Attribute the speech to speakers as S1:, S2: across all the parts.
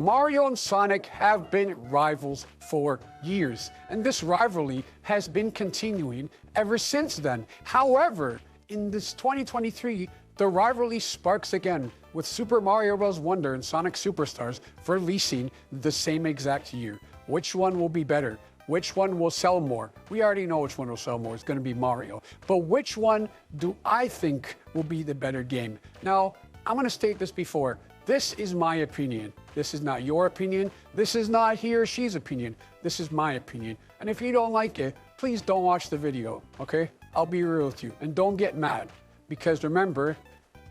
S1: Mario and Sonic have been rivals for years, and this rivalry has been continuing ever since then. However, in this 2023, the rivalry sparks again with Super Mario Bros. Wonder and Sonic Superstars releasing the same exact year. Which one will be better? Which one will sell more? We already know which one will sell more. It's going to be Mario. But which one do I think will be the better game? Now, I'm going to state this before. This is my opinion. This is not your opinion. This is not he or she's opinion. This is my opinion. And if you don't like it, please don't watch the video, okay? I'll be real with you. And don't get mad. Because remember,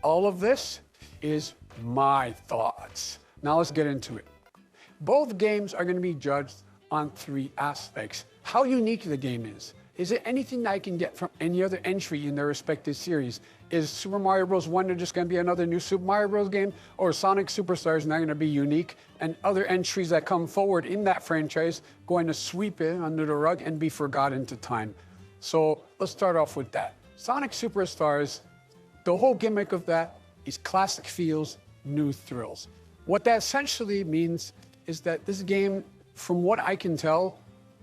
S1: all of this is my thoughts. Now let's get into it. Both games are going to be judged on three aspects. How unique the game is. Is it anything that I can get from any other entry in their respective series? Is Super Mario Bros. Wonder just going to be another new Super Mario Bros. Game? Or Sonic Superstars not going to be unique? And other entries that come forward in that franchise going to sweep it under the rug and be forgotten to time? So let's start off with that. Sonic Superstars, the whole gimmick of that is classic feels, new thrills. What that essentially means is that this game, from what I can tell,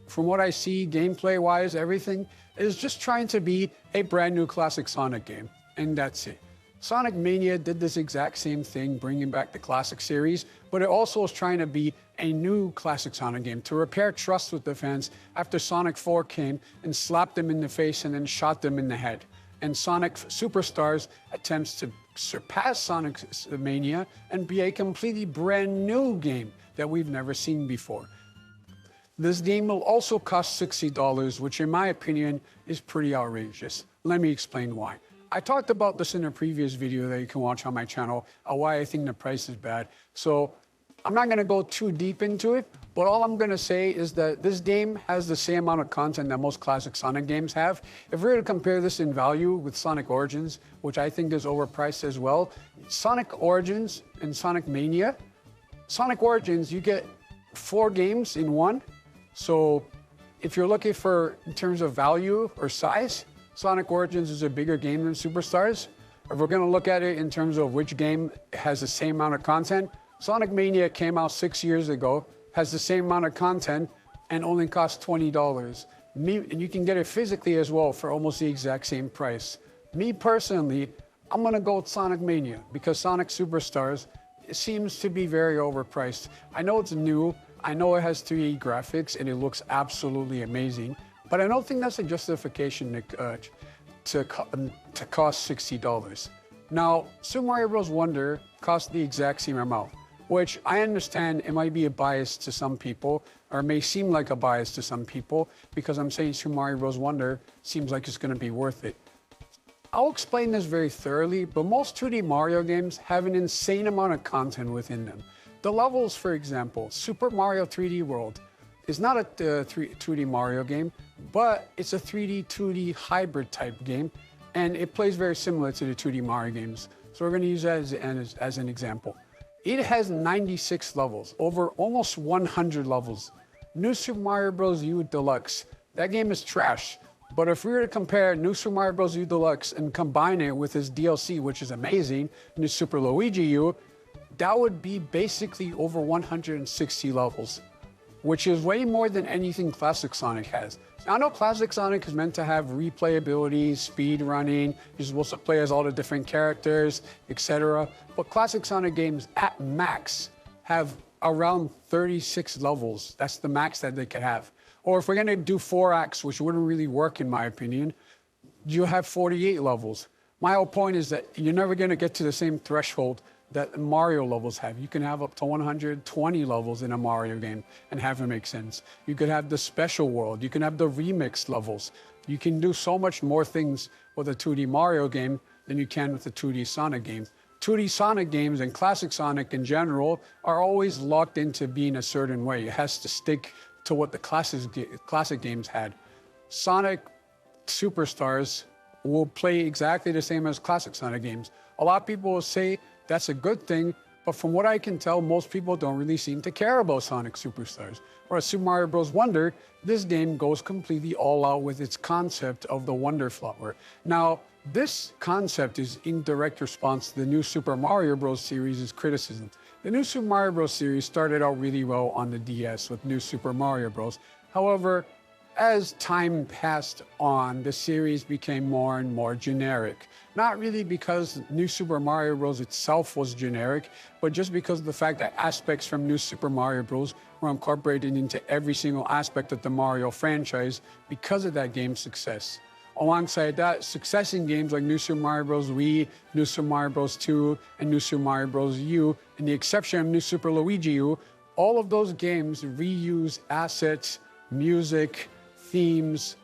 S1: from what I see gameplay-wise, everything, is just trying to be a brand new classic Sonic game, and that's it. Sonic Mania did this exact same thing, bringing back the classic series, but it also is trying to be a new classic Sonic game to repair trust with the fans after Sonic 4 came and slapped them in the face and then shot them in the head. And Sonic Superstars attempts to surpass Sonic Mania and be a completely brand new game that we've never seen before. This game will also cost $60, which in my opinion is pretty outrageous. Let me explain why. I talked about this in a previous video that you can watch on my channel, why I think the price is bad. So I'm not going to go too deep into it, but all I'm going to say is that this game has the same amount of content that most classic Sonic games have. If we were to compare this in value with Sonic Origins, which I think is overpriced as well, Sonic Origins and Sonic Mania, Sonic Origins, you get 4 games in one. So if you're looking for, in terms of value or size, Sonic Origins is a bigger game than Superstars. If we're going to look at it in terms of which game has the same amount of content, Sonic Mania came out 6 years ago, has the same amount of content, and only costs $20. And you can get it physically as well for almost the exact same price. Me personally, I'm going to go with Sonic Mania because Sonic Superstars seems to be very overpriced. I know it's new. I know it has 3D graphics and it looks absolutely amazing, but I don't think that's a justification to cost $60. Now, Super Mario Bros. Wonder cost the exact same amount, which I understand it might be a bias to some people, or may seem like a bias to some people, because I'm saying Super Mario Bros. Wonder seems like it's going to be worth it. I'll explain this very thoroughly, but most 2D Mario games have an insane amount of content within them. The levels, for example, Super Mario 3D World is not a 2D Mario game, but it's a 3D, 2D hybrid type game, and it plays very similar to the 2D Mario games. So we're going to use that as an example. It has 96 levels, over almost 100 levels. New Super Mario Bros. U Deluxe, that game is trash. But if we were to compare New Super Mario Bros. U Deluxe and combine it with his DLC, which is amazing, New Super Luigi U, that would be basically over 160 levels, which is way more than anything Classic Sonic has. Now, I know Classic Sonic is meant to have replayability, speed running, you're supposed to play as all the different characters, etc. But Classic Sonic games at max have around 36 levels. That's the max that they could have. Or if we're gonna do 4 acts, which wouldn't really work in my opinion, you have 48 levels. My whole point is that you're never gonna get to the same threshold that Mario levels have. You can have up to 120 levels in a Mario game and have it make sense. You could have the special world. You can have the remix levels. You can do so much more things with a 2D Mario game than you can with a 2D Sonic game. 2D Sonic games and classic Sonic in general are always locked into being a certain way. It has to stick to what the classic games had. Sonic Superstars will play exactly the same as classic Sonic games. A lot of people will say that's a good thing, but from what I can tell, most people don't really seem to care about Sonic Superstars. Or Super Mario Bros. Wonder, this game goes completely all out with its concept of the Wonder Flower. Now, this concept is in direct response to the new Super Mario Bros. Series' criticism. The New Super Mario Bros. Series started out really well on the DS with New Super Mario Bros. However, as time passed on, the series became more and more generic. Not really because New Super Mario Bros. Itself was generic, but just because of the fact that aspects from New Super Mario Bros. Were incorporated into every single aspect of the Mario franchise because of that game's success. Alongside that, success in games like New Super Mario Bros. Wii, New Super Mario Bros. 2, and New Super Mario Bros. U, and the exception of New Super Luigi U, all of those games reuse assets, music, themes,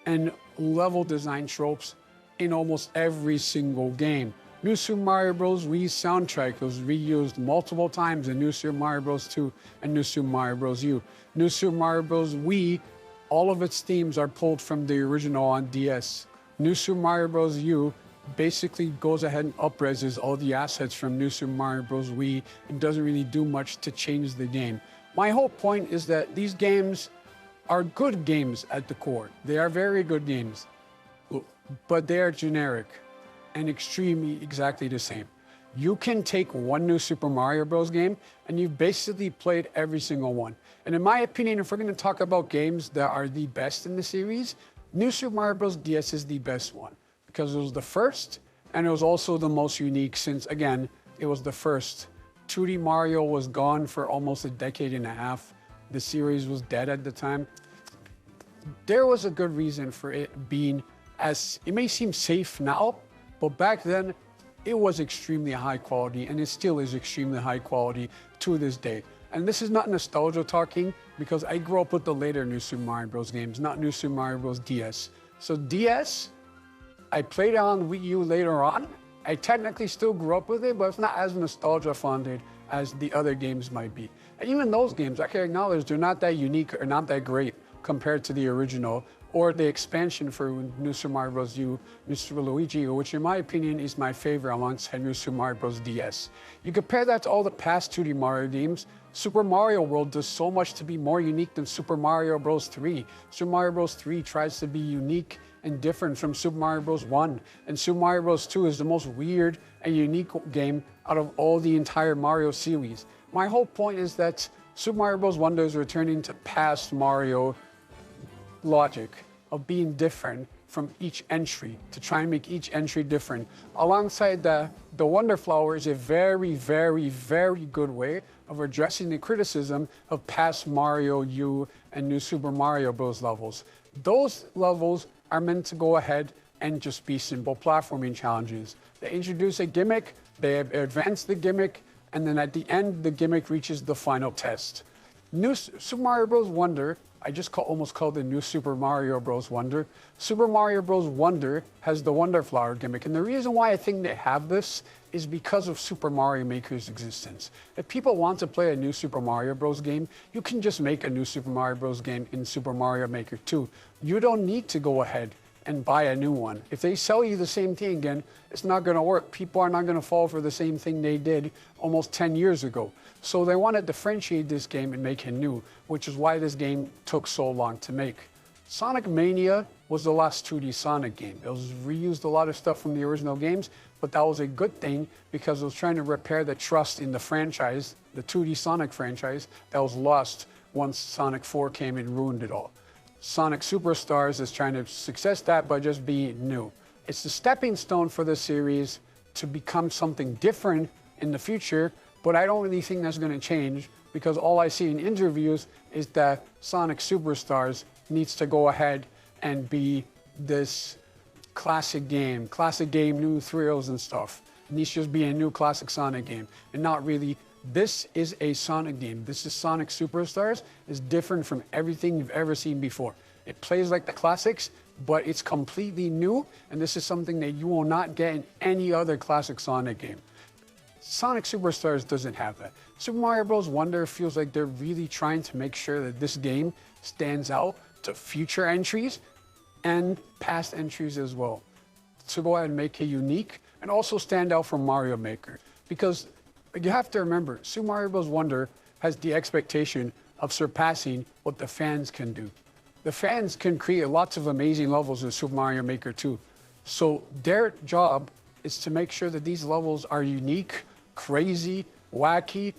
S1: and level design tropes in almost every single game. New Super Mario Bros. Wii's soundtrack was reused multiple times in New Super Mario Bros. 2 and New Super Mario Bros. U. New Super Mario Bros. Wii, all of its themes are pulled from the original on DS. New Super Mario Bros. U basically goes ahead and upreses all the assets from New Super Mario Bros. Wii and doesn't really do much to change the game. My whole point is that these games are good games at the core. They are very good games, but they are generic and extremely exactly the same. You can take one New Super Mario Bros. Game and you've basically played every single one. And in my opinion, if we're going to talk about games that are the best in the series, New Super Mario Bros. DS is the best one because it was the first and it was also the most unique since, again, it was the first. 2D Mario was gone for almost a decade and a half. The series was dead at the time. There was a good reason for it being as, it may seem safe now, but back then, it was extremely high quality, and it still is extremely high quality to this day. And this is not nostalgia talking, because I grew up with the later New Super Mario Bros. Games, not New Super Mario Bros. DS. So DS, I played it on Wii U later on. I technically still grew up with it, but it's not as nostalgia funded as the other games might be. And even those games, I can acknowledge they're not that unique or not that great compared to the original, or the expansion for New Super Mario Bros. U, New Super Luigi U, which in my opinion is my favorite alongside New Super Mario Bros. DS. You compare that to all the past 2D Mario games, Super Mario World does so much to be more unique than Super Mario Bros. 3. Super Mario Bros. 3 tries to be unique and different from Super Mario Bros. 1, and Super Mario Bros. 2 is the most weird and unique game out of all the entire Mario series. My whole point is that Super Mario Bros. Wonder is returning to past Mario logic of being different from each entry, to try and make each entry different. Alongside that, the Wonder Flower is a very, very, very good way of addressing the criticism of past Mario U and New Super Mario Bros. Levels. Those levels are meant to go ahead and just be simple platforming challenges. They introduce a gimmick, they advance the gimmick, and then at the end, the gimmick reaches the final test. New Super Mario Bros. Wonder, I just almost called it New Super Mario Bros. Wonder. Super Mario Bros. Wonder has the Wonder Flower gimmick. And the reason why I think they have this is because of Super Mario Maker's existence. If people want to play a new Super Mario Bros. Game, you can just make a new Super Mario Bros. Game in Super Mario Maker 2. You don't need to go ahead and buy a new one. If they sell you the same thing again, it's not going to work. People are not going to fall for the same thing they did almost 10 years ago. So they want to differentiate this game and make it new, which is why this game took so long to make. Sonic Mania was the last 2D Sonic game. It was reused a lot of stuff from the original games, but that was a good thing because it was trying to repair the trust in the franchise, the 2D Sonic franchise, that was lost once Sonic 4 came and ruined it all. Sonic Superstars is trying to success that by just being new. It's the stepping stone for the series to become something different in the future, but I don't really think that's going to change because all I see in interviews is that Sonic Superstars needs to go ahead and be this classic game, new thrills and stuff. It needs to just be a new classic Sonic game and not really, this is a Sonic game. This is Sonic Superstars. It's different from everything you've ever seen before. It plays like the classics, but it's completely new, and this is something that you will not get in any other classic Sonic game. Sonic Superstars doesn't have that. Super Mario Bros. Wonder feels like they're really trying to make sure that this game stands out to future entries and past entries as well. To go ahead and make it unique and also stand out from Mario Maker. Because you have to remember, Super Mario Bros. Wonder has the expectation of surpassing what the fans can do. The fans can create lots of amazing levels in Super Mario Maker 2. So their job is to make sure that these levels are unique, crazy, wacky,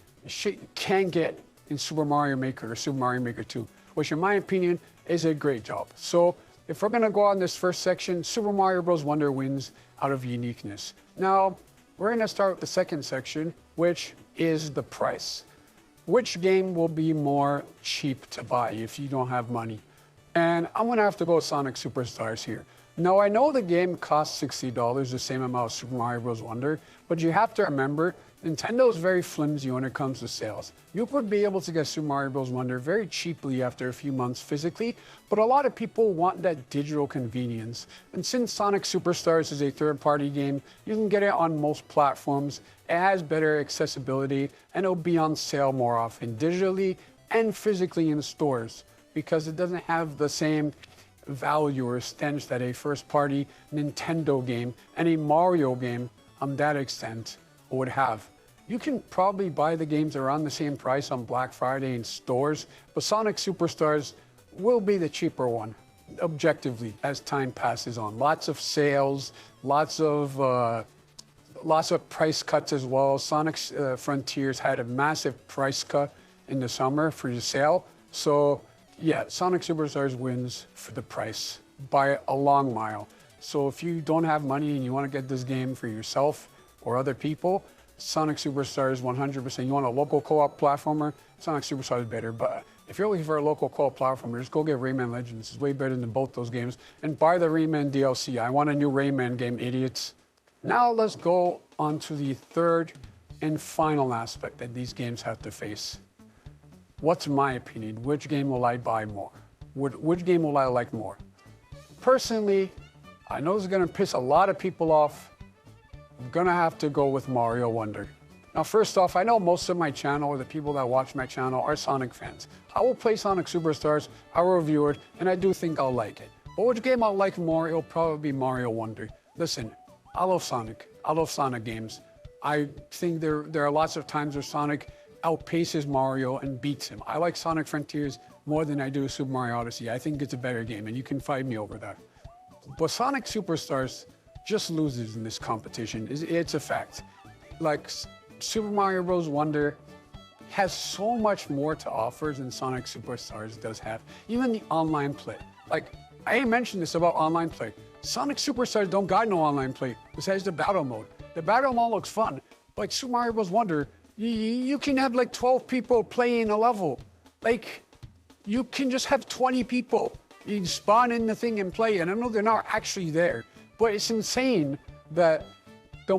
S1: can get in Super Mario Maker or Super Mario Maker 2, which in my opinion is a great job. So if we're gonna go on this first section, Super Mario Bros. Wonder wins out of uniqueness. Now, we're gonna start with the second section, which is the price. Which game will be more cheap to buy if you don't have money? And I'm gonna have to go Sonic Superstars here. Now, I know the game costs $60, the same amount as Super Mario Bros. Wonder, but you have to remember, Nintendo is very flimsy when it comes to sales. You would be able to get Super Mario Bros. Wonder very cheaply after a few months physically, but a lot of people want that digital convenience. And since Sonic Superstars is a third-party game, you can get it on most platforms. It has better accessibility, and it'll be on sale more often digitally and physically in stores because it doesn't have the same value or stench that a first-party Nintendo game and a Mario game on that extent would have. You can probably buy the games around the same price on Black Friday in stores, but Sonic Superstars will be the cheaper one, objectively, as time passes on. Lots of sales, lots of price cuts as well. Sonic Frontiers had a massive price cut in the summer for the sale. So yeah, Sonic Superstars wins for the price by a long mile. So if you don't have money and you want to get this game for yourself or other people, Sonic Superstars 100%. You want a local co-op platformer, Sonic Superstars is better. But if you're looking for a local co-op platformer, just go get Rayman Legends. It's way better than both those games. And buy the Rayman DLC. I want a new Rayman game, idiots. Now let's go on to the third and final aspect that these games have to face. What's my opinion? Which game will I buy more? Which game will I like more? Personally, I know it's gonna piss a lot of people off. I'm gonna have to go with Mario Wonder. Now, first off, I know most of my channel or the people that watch my channel are Sonic fans. I will play Sonic Superstars, I will review it, and I do think I'll like it. But which game I'll like more, it'll probably be Mario Wonder. Listen, I love Sonic. I love Sonic games. I think there are lots of times where Sonic outpaces Mario and beats him. I like Sonic Frontiers more than I do Super Mario Odyssey. I think it's a better game, and you can fight me over that. But Sonic Superstars just loses in this competition. It's a fact. Like, Super Mario Bros. Wonder has so much more to offer than Sonic Superstars does have. Even the online play. Like, I mentioned this about online play. Sonic Superstars don't got no online play besides the battle mode. The battle mode looks fun. Like Super Mario Bros. Wonder, you can have like 12 people playing a level. Like, you can just have 20 people. You spawn in the thing and play, and I know they're not actually there, but it's insane that the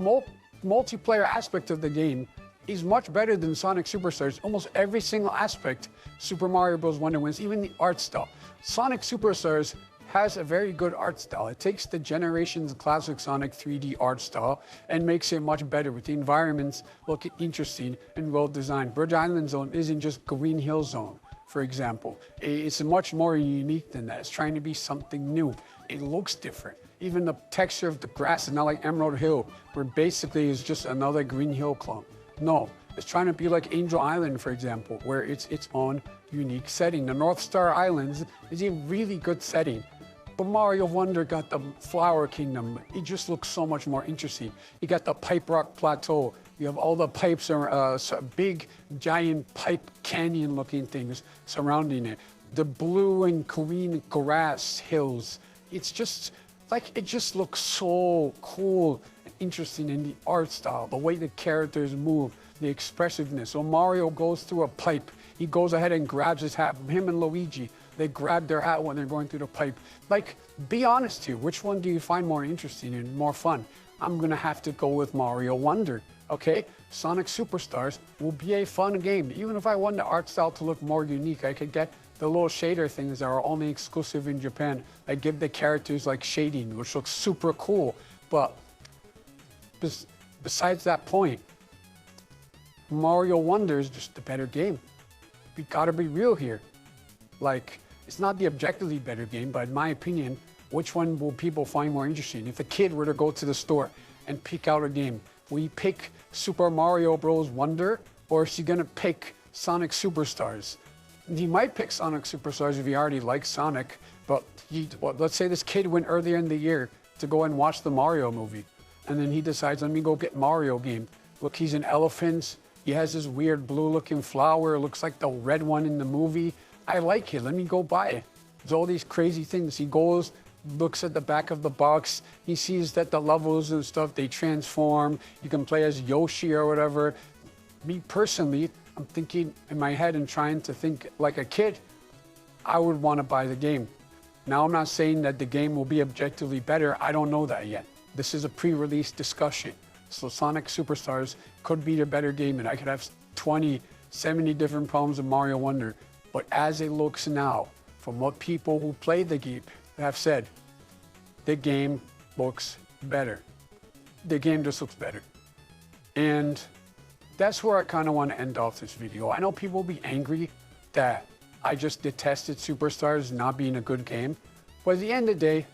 S1: multiplayer aspect of the game is much better than Sonic Superstars. Almost every single aspect, Super Mario Bros. Wonder wins, even the art style. Sonic Superstars has a very good art style. It takes the generation's classic Sonic 3D art style and makes it much better with the environments looking interesting and well designed. Bridge Island Zone isn't just Green Hill Zone, for example. It's much more unique than that. It's trying to be something new. It looks different. Even the texture of the grass is not like Emerald Hill, where basically it's just another Green Hill clone. No, it's trying to be like Angel Island, for example, where it's its own unique setting. The North Star Islands is a really good setting. But Mario Wonder got the Flower Kingdom. It just looks so much more interesting. You got the Pipe Rock Plateau. You have all the pipes, big, giant pipe canyon-looking things surrounding it. The blue and green grass hills. It's just, like, it just looks so cool and interesting in the art style, the way the characters move, the expressiveness. So Mario goes through a pipe. He goes ahead and grabs his hat. Him and Luigi, they grab their hat when they're going through the pipe. Like, be honest here. Which one do you find more interesting and more fun? I'm gonna have to go with Mario Wonder, okay? Sonic Superstars will be a fun game. Even if I want the art style to look more unique, I could get the little shader things that are only exclusive in Japan. I give the characters like shading, which looks super cool. But besides that point, Mario Wonder is just a better game. We gotta be real here. Like, it's not the objectively better game, but in my opinion, which one will people find more interesting? If a kid were to go to the store and pick out a game, will he pick Super Mario Bros. Wonder, or is he gonna pick Sonic Superstars? He might pick Sonic Superstars if he already likes Sonic, but let's say this kid went earlier in the year to go and watch the Mario movie, and then he decides, let me go get Mario game. Look, he's in elephants, He has this weird blue-looking flower. It looks like the red one in the movie. I like it. Let me go buy it. There's all these crazy things. He goes, looks at the back of the box. He sees that the levels and stuff, they transform. You can play as Yoshi or whatever. Me personally, I'm thinking in my head and trying to think like a kid. I would want to buy the game. Now, I'm not saying that the game will be objectively better. I don't know that yet. This is a pre-release discussion. So Sonic Superstars could be a better game, and I could have 20, 70 different problems with Mario Wonder. But as it looks now, from what people who played the game have said, the game looks better. The game just looks better. And that's where I kind of want to end off this video. I know people will be angry that I just detested Superstars not being a good game. But at the end of the day,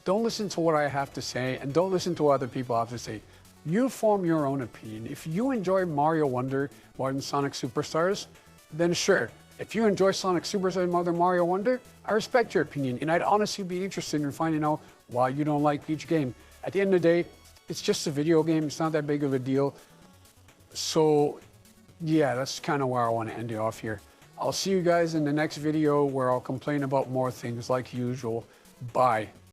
S1: don't listen to what I have to say and don't listen to what other people have to say. You form your own opinion. If you enjoy Mario Wonder more than Sonic Superstars, then sure. If you enjoy Sonic Superstars more than Mario Wonder, I respect your opinion. And I'd honestly be interested in finding out why you don't like each game. At the end of the day, it's just a video game. It's not that big of a deal. So yeah, that's kind of where I want to end it off here. I'll see you guys in the next video where I'll complain about more things like usual. Bye.